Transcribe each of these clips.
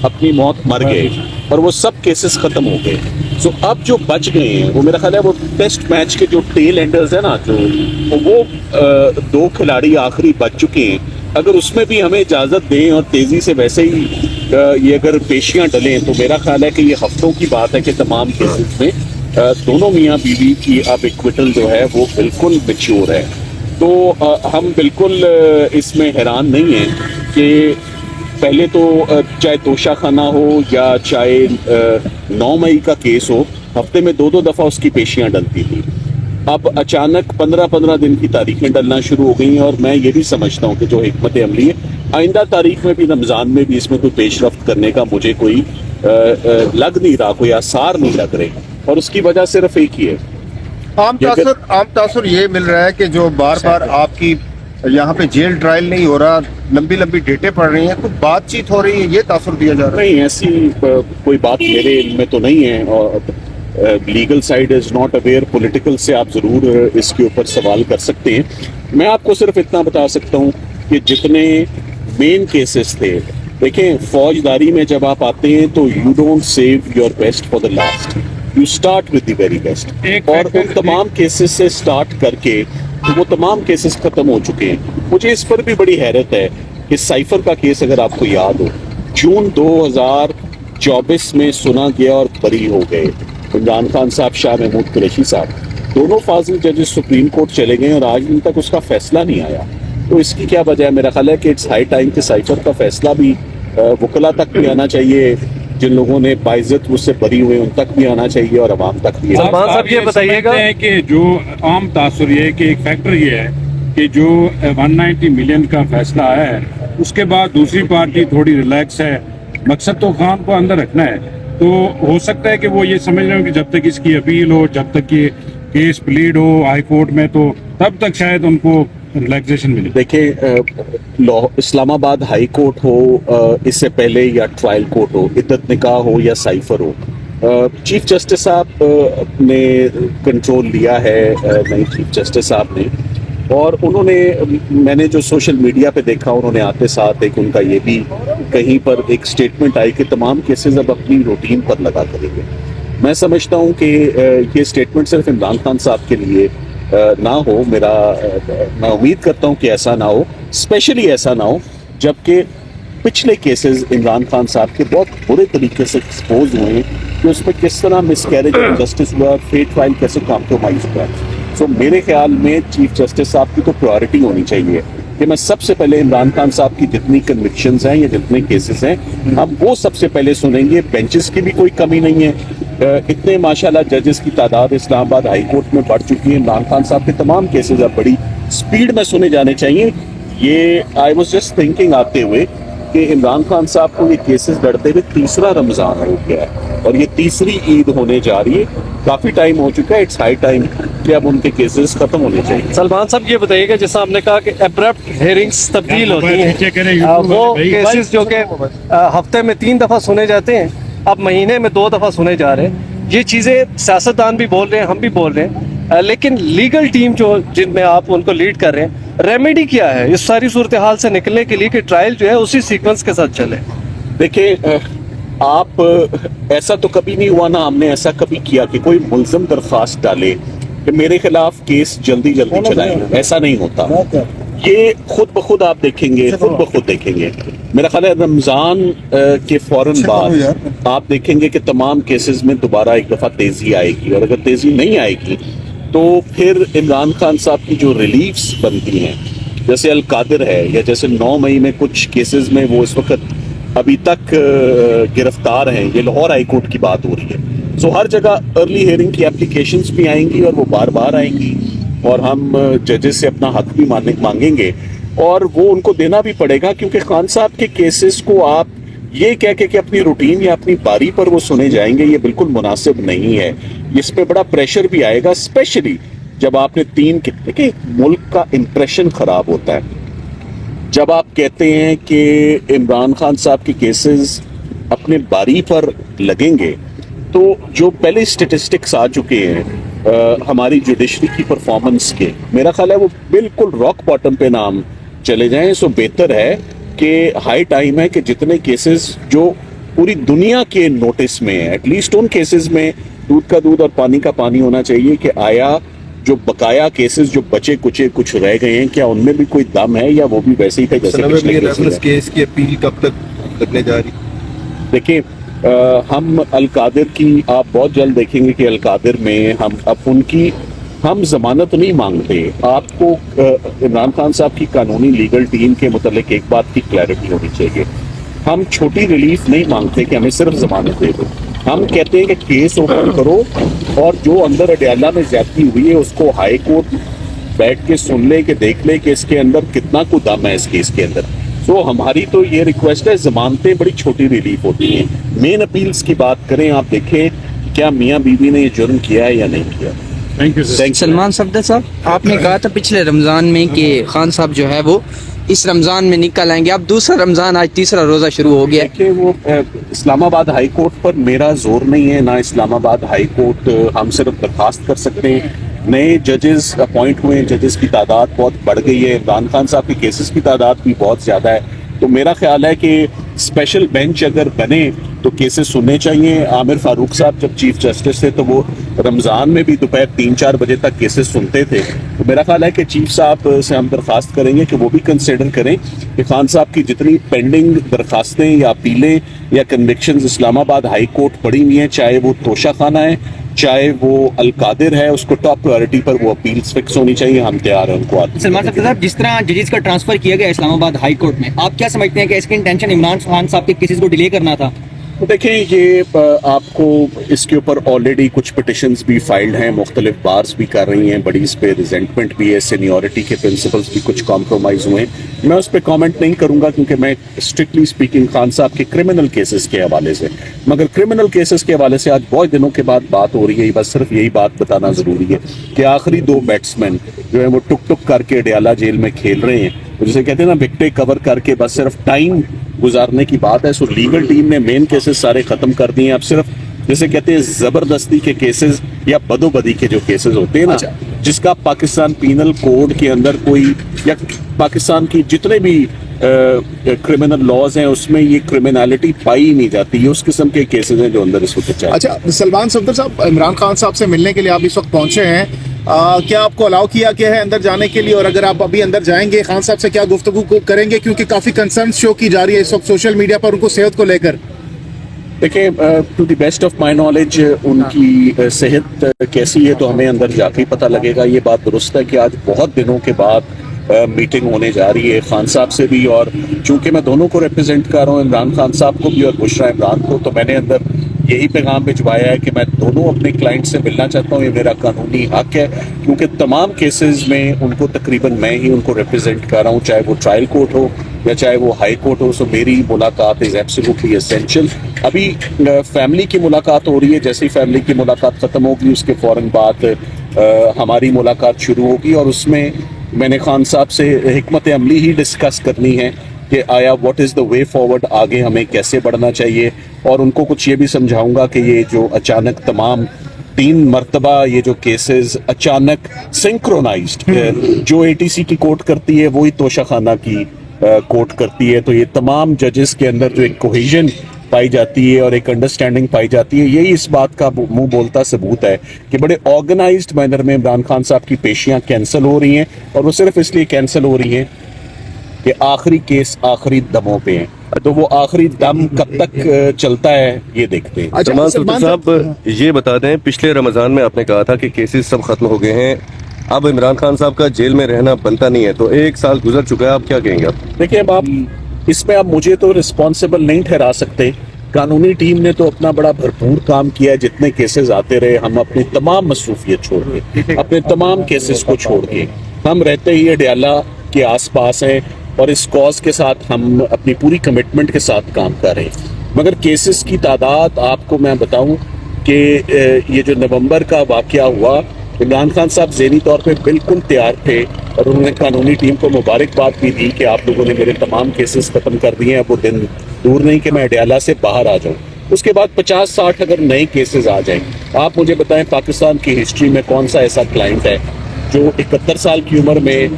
اپنی موت مر گئے اور وہ سب کیسز ختم ہو گئے. سو اب جو بچ گئے ہیں وہ میرا خیال ہے وہ ٹیسٹ میچ کے جو ٹیل اینڈرز ہیں نا، جو وہ 2 کھلاڑی آخری بچ چکے ہیں. اگر اس میں بھی ہمیں اجازت دیں اور تیزی سے ویسے ہی یہ اگر پیشیاں ڈلیں تو میرا خیال ہے کہ یہ ہفتوں کی بات ہے کہ تمام کیسز میں دونوں میاں بیوی کی اب ایکویٹل جو ہے وہ بالکل میچور ہے. تو ہم بالکل اس میں حیران نہیں ہیں کہ پہلے تو چاہے توشہ خانہ ہو یا چاہے 9 مئی کا کیس ہو، ہفتے میں 2 دفعہ اس کی پیشیاں ڈلتی تھی. اب اچانک 15 دن کی تاریخیں ڈلنا شروع ہو گئی ہیں، اور میں یہ بھی سمجھتا ہوں کہ جو حکمت عملی ہے آئندہ تاریخ میں بھی رمضان میں بھی اس میں کوئی پیش رفت کرنے کا مجھے کوئی لگ نہیں رہا، کوئی آثار نہیں لگ رہے، اور اس کی وجہ صرف ایک ہی ہے. عام تاثر یہ مل رہا ہے کہ جو بار بار آپ کی یہاں پہ جیل ٹرائل نہیں ہو رہا، لمبی ڈیٹیں پڑ رہی ہیں، کچھ بات چیت ہو رہی ہے، یہ تاثر دیا جا رہا ہے. نہیں، ایسی کوئی بات میرے علم میں تو نہیں ہے، اور legal side is not aware. Political سے آپ ضرور اس کے اوپر سوال کر سکتے ہیں. میں آپ کو صرف اتنا بتا سکتا ہوں کہ جتنے مین کیسز تھے، دیکھیں فوجداری میں جب آپ آتے ہیں تو you don't save your best for the last, you start with the very best. اور ان تمام کیسز سے اسٹارٹ کر کے وہ تمام کیسز ختم ہو چکے ہیں. مجھے اس پر بھی بڑی حیرت ہے کہ سائفر کا کیس اگر آپ کو یاد ہو، جون 2024 میں سنا گیا اور بری ہو گئے عمران خان صاحب، شاہ محمود قریشی صاحب، دونوں فاضل ججز سپریم کورٹ چلے گئے اور آج دن تک اس کا فیصلہ نہیں آیا. تو اس کی کیا وجہ ہے؟ میرا خیال ہے کہ اٹس ہائی ٹائم کہ سائفر کا فیصلہ بھی وکلا تک بھی آنا چاہیے، جن لوگوں نے باعزت اس سے بری ہوئے ان تک بھی آنا چاہیے اور عوام تک بھی. سلمان صاحب یہ بتائیے گا کہ جو عام تاثر یہ ہے کہ ایک فیکٹر یہ ہے کہ جو 190 ملین کا فیصلہ آیا ہے اس کے بعد دوسری پارٹی تھوڑی ریلیکس ہے، مقصد تو خان کو اندر رکھنا ہے. تو ہو سکتا ہے کہ وہ یہ سمجھ رہے ہوں کہ جب تک اس کی اپیل ہو، جب تک یہ کیس پلیڈ ہو ہائی کورٹ میں، تو تب تک شاید ان کو ریلیکسیشن ملے. دیکھیں اسلام آباد ہائی کورٹ ہو اس سے پہلے یا ٹرائل کورٹ ہو، عدت نکاح ہو یا سائفر ہو، چیف جسٹس صاحب نے کنٹرول لیا ہے، نئی چیف جسٹس صاحب نے. اور انہوں نے، میں نے جو سوشل میڈیا پہ دیکھا، انہوں نے آتے ساتھ ایک ان کا یہ بھی کہیں پر ایک سٹیٹمنٹ آئی کہ تمام کیسز اب اپنی روٹین پر لگا کریں گے. میں سمجھتا ہوں کہ یہ سٹیٹمنٹ صرف عمران خان صاحب کے لیے نہ ہو. میں امید کرتا ہوں کہ ایسا نہ ہو، اسپیشلی ایسا نہ ہو جبکہ پچھلے کیسز عمران خان صاحب کے بہت برے طریقے سے ایکسپوز ہوئے ہیں کہ اس میں کس طرح مس کیریج آف جسٹس ہوا، فیٹ ٹرائل کیسے کمپرومائز ہوا ہے. سو میرے خیال میں چیف جسٹس صاحب کی تو پرائورٹی ہونی چاہیے کہ میں سب سے پہلے عمران خان صاحب کی جتنی کنوکشنز ہیں یا جتنے کیسز ہیں ہم وہ سب سے پہلے سنیں گے. بینچز کی بھی کوئی کمی نہیں ہے، اتنے ماشاءاللہ ججز کی تعداد اسلام آباد ہائی کورٹ میں بڑھ چکی ہے. عمران خان صاحب کے تمام کیسز اب بڑی سپیڈ میں سنے جانے چاہیے. یہ آئی واز جسٹ تھنکنگ آتے ہوئے کہ عمران خان صاحب کو یہ کیسز لڑتے ہوئے تیسرا رمضان ہو گیا ہے اور یہ تیسری عید ہونے جا رہی ہے. کافی ٹائم ہو چکا ہے، اٹس ہائی ٹائم کہ اب ان کے کیسز ختم ہونے چاہیے. سلمان صاحب یہ بتائیے گا، جیسا آپ نے کہا کہ ایبرپٹ ہیئرنگز تبدیل ہوتی ہیں، وہ کیسز جو کہ ہفتے میں 3 دفعہ سنے جاتے ہیں اب مہینے میں 2 دفعہ سنے جا رہے ہیں. یہ چیزیں سیاستدان بھی بول رہے ہیں، ہم بھی بول رہے ہیں، لیکن لیگل ٹیم جو جن میں آپ ان کو لیڈ کر رہے ہیں، ریمیڈی کیا ہے اس ساری صورتحال سے نکلنے کے لیے کہ ٹرائل جو ہے اسی سیکوینس کے ساتھ چلے؟ دیکھیں آپ، ایسا تو کبھی نہیں ہوا نا، ہم نے ایسا کبھی کیا کہ کوئی ملزم درخواست ڈالے کہ میرے خلاف کیس جلدی چلائیں. ایسا نہیں ہوتا. یہ خود بخود آپ دیکھیں گے، خود بخود دیکھیں گے. میرا خیال ہے رمضان کے فوراً بعد آپ دیکھیں گے کہ تمام کیسز میں دوبارہ ایک دفعہ تیزی آئے گی، اور اگر تیزی نہیں آئے گی تو پھر عمران خان صاحب کی جو ریلیفز بنتی ہیں، جیسے القادر ہے یا جیسے 9 مئی میں کچھ کیسز میں وہ اس وقت ابھی تک گرفتار ہیں، یہ لاہور ہائی کورٹ کی بات ہو رہی ہے. سو ہر جگہ ارلی ہیئرنگ کی اپلیکیشنز بھی آئیں گی اور وہ بار بار آئیں گی، اور ہم ججز سے اپنا حق بھی مانگیں گے، اور وہ ان کو دینا بھی پڑے گا. کیونکہ خان صاحب کے کیسز کو آپ یہ کہہ کے کہ اپنی روٹین یا اپنی باری پر وہ سنے جائیں گے، یہ بالکل مناسب نہیں ہے. اس پہ بڑا پریشر بھی آئے گا، اسپیشلی جب آپ نے 3 کہ ملک کا امپریشن خراب ہوتا ہے. جب آپ کہتے ہیں کہ عمران خان صاحب کے کیسز اپنے باری پر لگیں گے، تو جو پہلے اسٹیٹسٹکس آ چکے ہیں ہماری جوڈیشری کی پرفارمنس کے، میرا خیال ہے وہ بالکل راک باٹم پہ نام چلے جائیں. سو بہتر ہے کہ ہائی ٹائم ہے کہ جتنے کیسز جو पूरी दुनिया के नोटिस में है। एटलीस्ट उन केसेस में दूध का दूध और पानी का पानी होना चाहिए कि आया जो बकाया केसेस जो बचे कुचे कुछ रह गए हैं, क्या उनमें भी कोई दम है या वो भी वैसे ही थे जैसे पिछले केसेस हैं? केस की अपील कब तक लगने जा रही? देखिए, हम अलकादिर की आप बहुत जल्द देखेंगे कि अलकादिर में हम अब उनकी हम जमानत नहीं मांगते। आपको इमरान खान साहब की कानूनी लीगल टीम के मुतालिक एक बात की क्लैरिटी होनी चाहिए। हम छोटी रिलीफ नहीं मांगते कि हमें सिर्फ जमानत दे दो। हम कहते हैं कि केस ओपन करो और जो अंदर अडयाला में ज्यादती हुई है उसको हाई कोर्ट बैठ के सुन ले कि देख ले कि इसके अंदर कितना को दम है इस केस के अंदर। सो हमारी तो ये रिक्वेस्ट है, जमानतें बड़ी छोटी रिलीफ होती हैं। मेन अपील्स की बात करें, आप देखें क्या मियाँ बीवी ने ये जुर्म किया है या नहीं किया। Thank you sir. Salman Safdar साहब, आपने कहा था पिछले रमज़ान में कि खान साहब जो है वो इस रमज़ान में निकल आएंगे। अब दूसरा रमज़ान, आज तीसरा रोज़ा शुरू हो गया। देखिए, वो इस्लामाबाद हाई कोर्ट पर मेरा जोर नहीं है, ना इस्लामाबाद हाई कोर्ट। हम सिर्फ दरखास्त कर सकते हैं। नए जजेस अपॉइंट हुए हैं, जजेस की तादाद बहुत बढ़ गई है। इमरान खान साहब की केसेस की तादाद भी बहुत ज़्यादा है। तो मेरा ख्याल है कि स्पेशल बेंच अगर बने तो केसेस सुनने चाहिए। आमिर फारूक साहब जब चीफ जस्टिस थे तो वो रमज़ान में भी दोपहर 3-4 बजे तक केसेस सुनते थे। तो मेरा ख्याल है कि चीफ साहब से हम दरख्वास्त करेंगे कि वो भी कंसिडर करें कि खान साहब की जितनी पेंडिंग दरखास्तें या अपीलें या कन्विक्शंस इस्लामाबाद हाई कोर्ट पड़ी हुई हैं, चाहे वो तोशा खाना है, चाहे वो अलकादिर है, उसको टॉप प्रायोरिटी पर वो अपील्स फिक्स होनी चाहिए। हम तैयार हैं उनको। सलमान साहब, जिस तरह जजेस का ट्रांसफर किया गया इस्लामाबाद हाई कोर्ट में, आप क्या समझते हैं कि इसकी इंटेंशन इमरान खान साहब के केसेस को डिले करना था? देखिए, ये आपको इसके ऊपर ऑलरेडी कुछ पिटिशंस भी फाइल्ड हैं, मुख्तलिफ बार्स भी कर रही हैं, बड़ी इस पर रिजेंटमेंट भी है, सीनियरिटी के प्रिंसिपल्स भी कुछ कॉम्प्रोमाइज हुए हैं। मैं उस पर कमेंट नहीं करूंगा क्योंकि मैं स्ट्रिक्टली स्पीकिंग खान साहब के क्रिमिनल केसेस के हवाले से, मगर क्रिमिनल केसेस के हवाले से आज बहुत दिनों के बाद बात हो रही है। बस सिर्फ यही बात बताना ज़रूरी है कि आखिरी 2 बैट्समैन जो है वो टुक टुक करके अडयाला जेल में खेल रहे हैं, जिसे कहते हैं ना विकेटें कवर करके बस सिर्फ टाइम गुजारने की बात है। सो लीगल टीम ने मेन केसेस सारे खत्म कर दिए हैं। अब सिर्फ जैसे कहते हैं जबरदस्ती के केसेस या बदोबदी के जो केसेस होते हैं ना, जिसका पाकिस्तान पीनल कोड के अंदर कोई या पाकिस्तान की जितने भी क्रिमिनल लॉज हैं उसमें ये क्रिमिनलिटी पाई ही नहीं जाती। ये उस किस्म के केसेस हैं जो अंदर इस वक्त चल रहे हैं। अच्छा, सलमान सफदर साहब, इमरान खान साहब से मिलने के लिए आप इस वक्त पहुंचे हैं, क्या आपको अलाउ किया गया है अंदर जाने के लिए? और अगर आप अभी अंदर जाएंगे, खान साहब से क्या गुफ्तगू करेंगे? क्योंकि काफी कंसर्न शो की जा रही है इस वक्त सोशल मीडिया पर उनको सेहत को लेकर। देखिए, to the best of my knowledge उनकी सेहत कैसी है तो हमें अंदर जाके ही पता लगेगा। ये बात दुरुस्त है कि आज बहुत दिनों के बाद मीटिंग होने जा रही है खान साहब से भी, और चूंकि मैं दोनों को रिप्रेजेंट कर रहा हूँ, इमरान खान साहब को भी और बुशरा इमरान को, तो मैंने अंदर यही पैगाम भिजवाया है कि मैं दोनों अपने क्लाइंट से मिलना चाहता हूँ। ये मेरा कानूनी हक है क्योंकि तमाम केसेस में उनको तकरीबन मैं ही उनको रिप्रेजेंट कर रहा हूँ, चाहे वो ट्रायल कोर्ट हो या चाहे वो हाई कोर्ट हो। सो मेरी मुलाकात इज एब्सोल्युटली एसेंशियल। अभी फैमिली की मुलाकात हो रही है, जैसे ही फैमिली की मुलाकात ख़त्म होगी उसके फ़ौरन बाद हमारी मुलाकात शुरू होगी और उसमें मैंने खान साहब से हिकमत अमली ही डिस्कस करनी है कि आया what is the way forward, आगे हमें कैसे बढ़ना चाहिए। और उनको कुछ ये भी समझाऊंगा कि ये जो अचानक तमाम 3 मरतबा ये जो केसेस अचानक सिंक्रोनाइज्ड जो ATC की कोर्ट करती है वही तोशा खाना की कोर्ट करती है, तो ये तमाम जजेस के अंदर जो एक कोहेजन पाई जाती है और एक अंडरस्टैंडिंग पाई जाती है, यही इस बात का मुंह बोलता सबूत है कि बड़े ऑर्गेनाइज्ड मैनर में इमरान खान साहब की पेशियां कैंसिल हो रही हैं। और वो सिर्फ इसलिए कैंसिल हो रही हैं कि आखिरी केस आखिरी दमों पे हैं, तो वो आखिरी दम कब तक चलता है ये देखते हैं। सलमान सफदर साहब, ये बता दें, पिछले रमज़ान में आपने कहा था कि केसेस सब खत्म हो गए हैं, अब इमरान खान साहब का जेल में रहना बनता नहीं है, तो 1 साल गुजर चुका है, आप क्या कहेंगे? आप देखिए, अब आप इसमें आप मुझे तो रिस्पॉन्सिबल नहीं ठहरा सकते। कानूनी टीम ने तो अपना बड़ा भरपूर काम किया है। जितने केसेस आते रहे, हम अपनी तमाम मसरूफियत छोड़ के, अपने तमाम केसेस को छोड़ के, हम रहते ही अडयाला के आसपास हैं और इस कॉज के साथ हम अपनी पूरी कमिटमेंट के साथ काम कर रहे हैं। मगर केसेस की तादाद आपको मैं बताऊं कि ये जो नवंबर का वाकया हुआ, इमरान खान साहब ज़हनी तौर पे बिल्कुल तैयार थे और उन्होंने कानूनी टीम को मुबारकबाद भी दी कि आप लोगों ने मेरे तमाम केसेस ख़त्म कर दिए हैं, अब वो दिन दूर नहीं कि मैं अडयाला से बाहर आ जाऊं। उसके बाद 50-60 अगर नए केसेस आ जाएं, आप मुझे बताएं पाकिस्तान की हिस्ट्री में कौन सा ऐसा क्लाइंट है जो 71 साल की उम्र में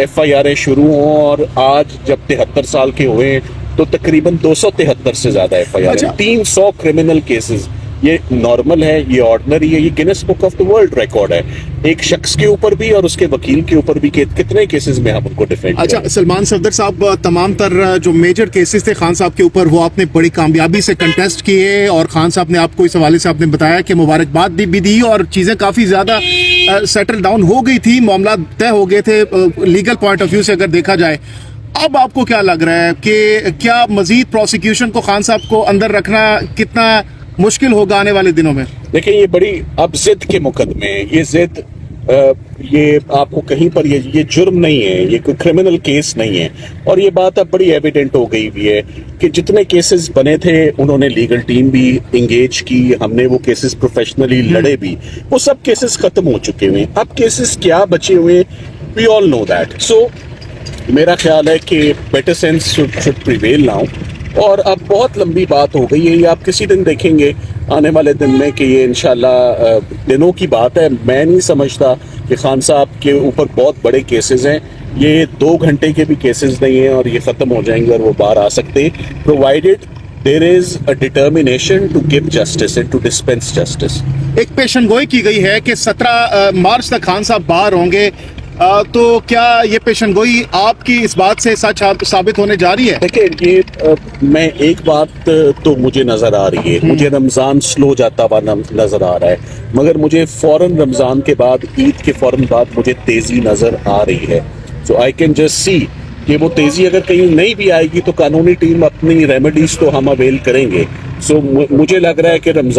FIR शुरू हों और आज जब 73 साल के हुए तो तकरीबन 273 से ज्यादा FIR अच्छा। है, 300 क्रिमिनल केसेस। ये नॉर्मल है, ये ऑर्डिनरी है, ये Guinness book of the world record है, एक शख्स के ऊपर भी और उसके वकील के ऊपर भी, कितने केसेस में हम उनको डिफेंड अच्छा सलमान सफदर साहब, तमाम तर जो मेजर केसेस थे खान साहब के ऊपर वो आपने बड़ी कामयाबी से कंटेस्ट किए और खान साहब ने आपको इस हवाले से आपने बताया कि मुबारकबाद भी दी और चीज़ें काफ़ी ज़्यादा सेटल डाउन हो गई थी, मामला तय हो गए थे लीगल पॉइंट ऑफ व्यू से अगर देखा जाए। अब आपको क्या लग रहा है कि क्या मजीद प्रोसिक्यूशन को खान साहब को अंदर रखना कितना मुश्किल होगा आने वाले दिनों में? देखिए ये बड़ी अब जिद के मुकदमे हैं, ये जिद ये आपको कहीं पर ये जुर्म नहीं है, ये कोई क्रिमिनल केस नहीं है, और ये बात अब बड़ी एविडेंट हो गई हुई है कि जितने केसेस बने थे उन्होंने लीगल टीम भी इंगेज की, हमने वो केसेस प्रोफेशनली लड़े भी, वो सब केसेस खत्म हो चुके हुए हैं। अब केसेस क्या बचे हुए, वी ऑल नो दैट। सो मेरा ख्याल है कि better sense should prevail now, और अब बहुत लंबी बात हो गई है, ये आप किसी दिन देखेंगे आने वाले दिन में कि ये इंशाल्लाह दिनों की बात है। मैं नहीं समझता कि खान साहब के ऊपर बहुत बड़े केसेस हैं, ये 2 घंटे के भी केसेस नहीं हैं और ये ख़त्म हो जाएंगे और वो बाहर आ सकते हैं, provided there is a determination to give justice and to dispense justice. एक पेशन गोई की गई है कि 17 मार्च तक खान साहब बाहर होंगे, तो क्या ये पेशन गोई आपकी इस बात से सच साबित होने जा रही है? देखिए ये मैं एक बात तो मुझे नजर आ रही है, मुझे रमजान स्लो जाता हुआ नजर आ रहा है, मगर मुझे फौरन रमजान के बाद, ईद के फौरन बाद मुझे तेजी नजर आ रही है। सो आई कैन जस्ट सी कि वो तेजी अगर कहीं नहीं भी आएगी तो कानूनी टीम अपनी रेमेडीज तो हम अवेल करेंगे। सो मुझे लग रहा है कि रमजान